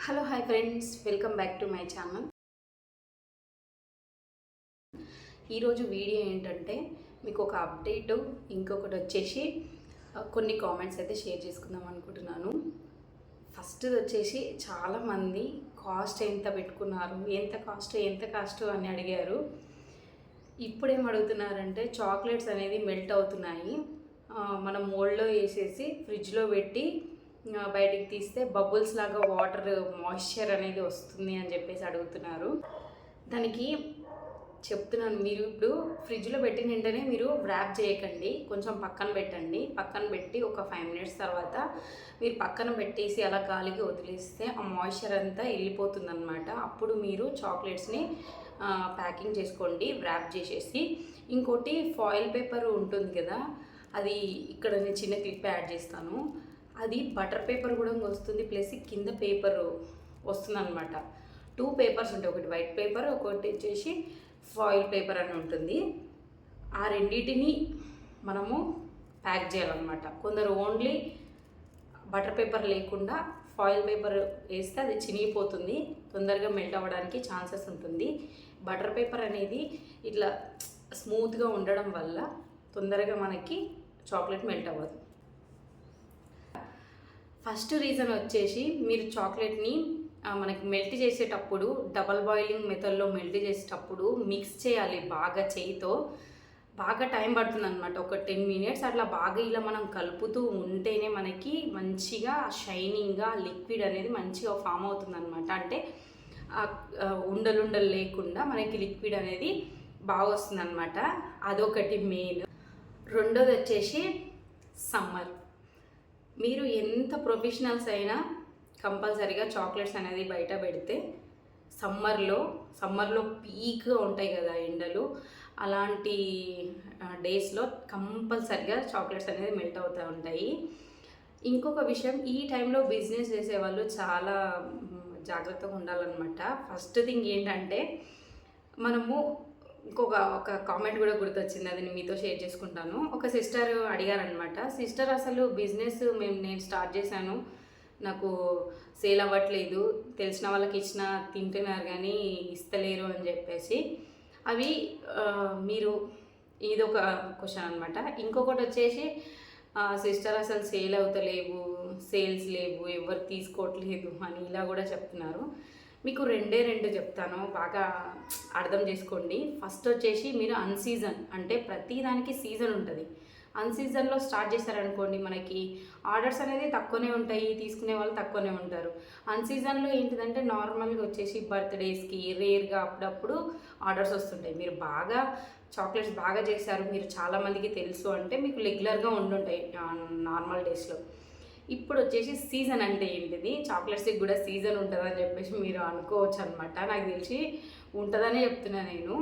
Hello hi friends, welcome back to my channel. ఈరోజు video ఏంటంటే మీకు ఒక అప్డేట్, ఇంకొకటి వచ్చేసి కొన్ని కామెంట్స్ అయితే షేర్ చేసుకుందాం అనుకుంటున్నాను. ఫస్ట్ వచ్చేసి చాలామంది కాస్ట్ ఎంత పెట్టుకున్నారు, ఎంత కాస్ట్ అని అడిగారు. ఇప్పుడేం అడుగుతున్నారంటే చాక్లెట్స్ అనేది మెల్ట్ అవుతున్నాయి, మనం మోల్డ్లో వేసేసి ఫ్రిడ్జ్లో పెట్టి బయటికి తీస్తే బబుల్స్ లాగా వాటర్ మాయిశ్చర్ అనేది వస్తుంది అని చెప్పేసి అడుగుతున్నారు. దానికి చెప్తున్నాను, మీరు ఇప్పుడు ఫ్రిడ్జ్లో పెట్టిన వెంటనే మీరు ర్యాప్ చేయకండి, కొంచెం పక్కన పెట్టండి. పక్కన పెట్టి ఒక 5 మినిట్స్ తర్వాత మీరు పక్కన పెట్టేసి అలా గాలికి వదిలేస్తే ఆ మాయిశ్చర్ అంతా వెళ్ళిపోతుంది అనమాట. అప్పుడు మీరు చాక్లెట్స్ని ప్యాకింగ్ చేసుకోండి ర్యాప్ చేసేసి. ఇంకోటి ఫాయిల్ పేపర్ ఉంటుంది కదా, అది ఇక్కడ నేను చిన్న క్లిప్ యాడ్ చేస్తాను. అది బటర్ పేపర్ కూడా వస్తుంది, ప్లస్ కింద పేపర్ వస్తుంది అనమాట. 2 పేపర్స్ ఉంటాయి, ఒకటి వైట్ పేపర్, ఒకటి వచ్చేసి ఫాయిల్ పేపర్ అని ఉంటుంది. ఆ రెండింటిని మనము ప్యాక్ చేయాలన్నమాట. కొందరు ఓన్లీ బటర్ పేపర్ లేకుండా ఫాయిల్ పేపర్ వేస్తే అది చినిగిపోతుంది, తొందరగా మెల్ట్ అవ్వడానికి ఛాన్సెస్ ఉంటుంది. బటర్ పేపర్ అనేది ఇట్లా స్మూత్గా ఉండడం వల్ల తొందరగా మనకి చాక్లెట్ మెల్ట్ అవ్వదు. ఫస్ట్ రీజన్ వచ్చేసి, మీరు చాక్లెట్ని మనకి మెల్ట్ చేసేటప్పుడు డబల్ బాయిలింగ్ మెథడ్లో మెల్ట్ చేసేటప్పుడు మిక్స్ చేయాలి బాగా, చేయితో బాగా టైం పడుతుంది అనమాట. ఒక 10 మినిట్స్ అట్లా బాగా ఇలా మనం కలుపుతూ ఉంటేనే మనకి మంచిగా షైనింగ్గా లిక్విడ్ అనేది మంచిగా ఫామ్ అవుతుంది అనమాట. అంటే ఉండలు లేకుండా మనకి లిక్విడ్ అనేది బాగా వస్తుంది అనమాట. అదొకటి మెయిన్. రెండోది వచ్చేసి సమ్మర్. మీరు ఎంత ప్రొఫెషనల్స్ అయినా కంపల్సరీగా చాక్లెట్స్ అనేది బయట పెడితే సమ్మర్లో పీక్గా ఉంటాయి కదా ఎండలు, అలాంటి డేస్లో కంపల్సరీగా చాక్లెట్స్ అనేది మెల్ట్ అవుతూ ఉంటాయి. ఇంకొక విషయం, ఈ టైంలో బిజినెస్ చేసేవాళ్ళు చాలా జాగ్రత్తగా ఉండాలన్నమాట. ఫస్ట్ థింగ్ ఏంటంటే, మనము ఒక కామెంట్ కూడా గుర్తొచ్చింది, అది మీతో షేర్ చేసుకుంటాను. ఒక సిస్టర్ అడిగారనమాట, సిస్టర్ అసలు బిజినెస్ నేను స్టార్ట్ చేశాను, నాకు సేల్ అవ్వట్లేదు, తెలిసిన వాళ్ళకి ఇచ్చిన తింటున్నారు కానీ ఇస్తలేరు అని చెప్పేసి. అవి మీరు ఇదొక క్వశ్చన్ అనమాట. ఇంకొకటి వచ్చేసి, సిస్టర్ అసలు సేల్ అవుతలేవు, సేల్స్ లేవు, ఎవరు తీసుకోవట్లేదు అని ఇలా కూడా చెప్తున్నారు. మీకు రెండు చెప్తాను, బాగా అర్థం చేసుకోండి. ఫస్ట్ వచ్చేసి, మీరు అన్సీజన్ అంటే ప్రతి దానికి సీజన్ ఉంటుంది. అన్సీజన్లో స్టార్ట్ చేశారనుకోండి, మనకి ఆర్డర్స్ అనేది తక్కువనే ఉంటాయి, తీసుకునే వాళ్ళు తక్కువనే ఉంటారు. అన్సీజన్లో ఏంటిదంటే నార్మల్గా వచ్చేసి బర్త్డేస్కి రేర్గా అప్పుడప్పుడు ఆర్డర్స్ వస్తుంటాయి. మీరు బాగా చాక్లెట్స్ బాగా చేశారు, మీరు చాలామందికి తెలుసు అంటే మీకు రెగ్యులర్గా ఉండుంటాయి నార్మల్ డేస్లో. ఇప్పుడు వచ్చేసి సీజన్ అంటే ఏంటిది, చాక్లెట్స్కి కూడా సీజన్ ఉంటుందని చెప్పేసి మీరు అనుకోవచ్చు అనమాట. నాకు తెలిసి ఉంటుందనే చెప్తున్నాను నేను.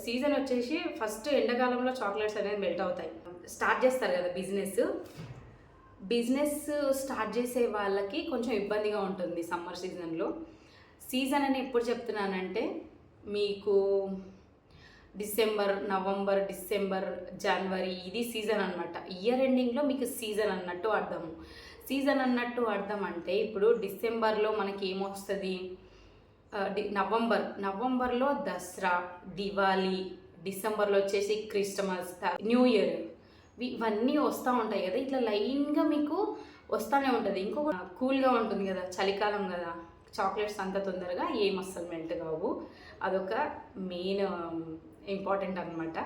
సీజన్ వచ్చేసి ఫస్ట్ ఎండాకాలంలో చాక్లెట్స్ అనేది మెల్ట్ అవుతాయి. స్టార్ట్ చేస్తారు కదా బిజినెస్ స్టార్ట్ చేసే వాళ్ళకి కొంచెం ఇబ్బందిగా ఉంటుంది సమ్మర్ సీజన్లో. సీజన్ అని ఎప్పుడు చెప్తున్నానంటే, మీకు నవంబర్, డిసెంబర్, జనవరి ఇది సీజన్ అనమాట. ఇయర్ ఎండింగ్లో మీకు సీజన్ అన్నట్టు అర్థము. సీజన్ అన్నట్టు అర్థం అంటే, ఇప్పుడు డిసెంబర్లో మనకి ఏమొస్తుంది, నవంబర్లో దసరా, దివాళీ, డిసెంబర్లో వచ్చేసి క్రిస్టమస్, న్యూ ఇయర్, ఇవన్నీ వస్తూ ఉంటాయి కదా. ఇట్లా లైన్గా మీకు వస్తూనే ఉంటుంది. ఇంకొక కూల్గా ఉంటుంది కదా, చలికాలం కదా, చాక్లెట్స్ అంత తొందరగా అస్సలు మెల్ట్ కావు. అదొక మెయిన్ ఇంపార్టెంట్ అనమాట.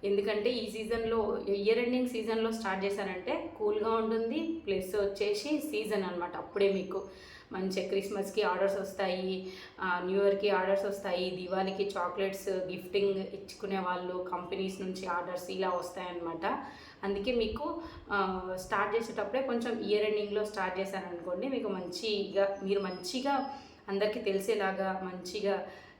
ఎందుకంటే ఈ సీజన్లో, ఇయర్ ఎండింగ్ సీజన్లో స్టార్ట్ చేశారంటే కూల్గా ఉంటుంది, ప్లస్ వచ్చేసి సీజన్ అనమాట. అప్పుడే మీకు మంచిగా క్రిస్మస్కి ఆర్డర్స్ వస్తాయి, న్యూ ఇయర్కి ఆర్డర్స్ వస్తాయి, దివాళీకి చాక్లెట్స్ గిఫ్టింగ్ ఇచ్చుకునే వాళ్ళు కంపెనీస్ నుంచి ఆర్డర్స్ ఇలా వస్తాయన్నమాట. అందుకే మీకు స్టార్ట్ చేసేటప్పుడే కొంచెం ఇయర్ ఎండింగ్లో స్టార్ట్ చేశారనుకోండి, మీకు మీరు మంచిగా అందరికీ తెలిసేలాగా మంచిగా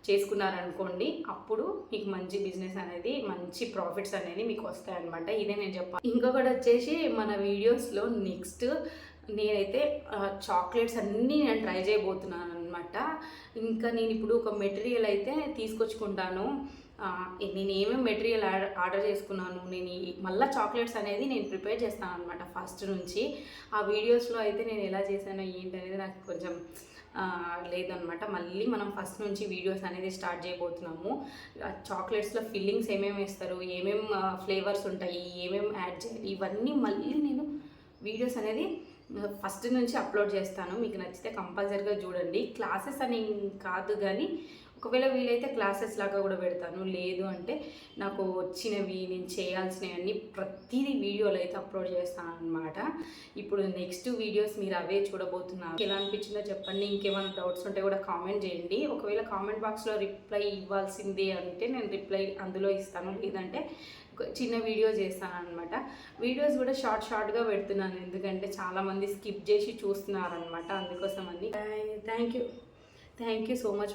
చేసుకున్నారనుకోండి, అప్పుడు మీకు మంచి బిజినెస్ అనేది, మంచి ప్రాఫిట్స్ అనేది మీకు వస్తాయన్నమాట. ఇదే నేను చెప్పాను. ఇంకొకటి వచ్చేసి, మన వీడియోస్లో నెక్స్ట్ నేనైతే చాక్లెట్స్ అన్నీ నేను ట్రై చేయబోతున్నాను అనమాట. ఇంకా నేను ఇప్పుడు ఒక మెటీరియల్ అయితే తీసుకొచ్చుకుంటాను. నేను ఏమేమి మెటీరియల్ ఆర్డర్ చేసుకున్నాను, మళ్ళీ చాక్లెట్స్ అనేది నేను ప్రిపేర్ చేస్తాను అనమాట ఫస్ట్ నుంచి. ఆ వీడియోస్లో అయితే నేను ఎలా చేశానో ఏంటి అనేది నాకు కొంచెం లేదనమాట. మళ్ళీ మనం ఫస్ట్ నుంచి వీడియోస్ అనేది స్టార్ట్ చేయబోతున్నాము. చాక్లెట్స్లో ఫిల్లింగ్స్ ఏమేమి వేస్తారు, ఏమేమి ఫ్లేవర్స్ ఉంటాయి, ఏమేమి యాడ్ చేయాలి, ఇవన్నీ మళ్ళీ నేను వీడియోస్ అనేది ఫస్ట్ నుంచి అప్లోడ్ చేస్తాను. మీకు నచ్చితే కంపల్సరీగా చూడండి. క్లాసెస్ అని కాదు కానీ ఒకవేళ వీలైతే క్లాసెస్ లాగా కూడా పెడతాను. లేదు అంటే నాకు వచ్చినవి నేను చేయాల్సినవి అన్నీ ప్రతిదీ వీడియోలో అయితే అప్లోడ్ చేస్తాను అనమాట. ఇప్పుడు నెక్స్ట్ వీడియోస్ మీరు అవే చూడబోతున్నారు. ఎలా అనిపించిందో చెప్పండి. ఇంకేమైనా డౌట్స్ ఉంటే కూడా కామెంట్ చేయండి. ఒకవేళ కామెంట్ బాక్స్లో రిప్లై ఇవ్వాల్సిందే అంటే నేను రిప్లై అందులో ఇస్తాను. లేదంటే చిన్న వీడియో చేస్తాను అనమాట. వీడియోస్ కూడా షార్ట్గా పెడుతున్నాను, ఎందుకంటే చాలామంది స్కిప్ చేసి చూస్తున్నారు అనమాట. అందుకోసం అని థ్యాంక్ యూ సో మచ్.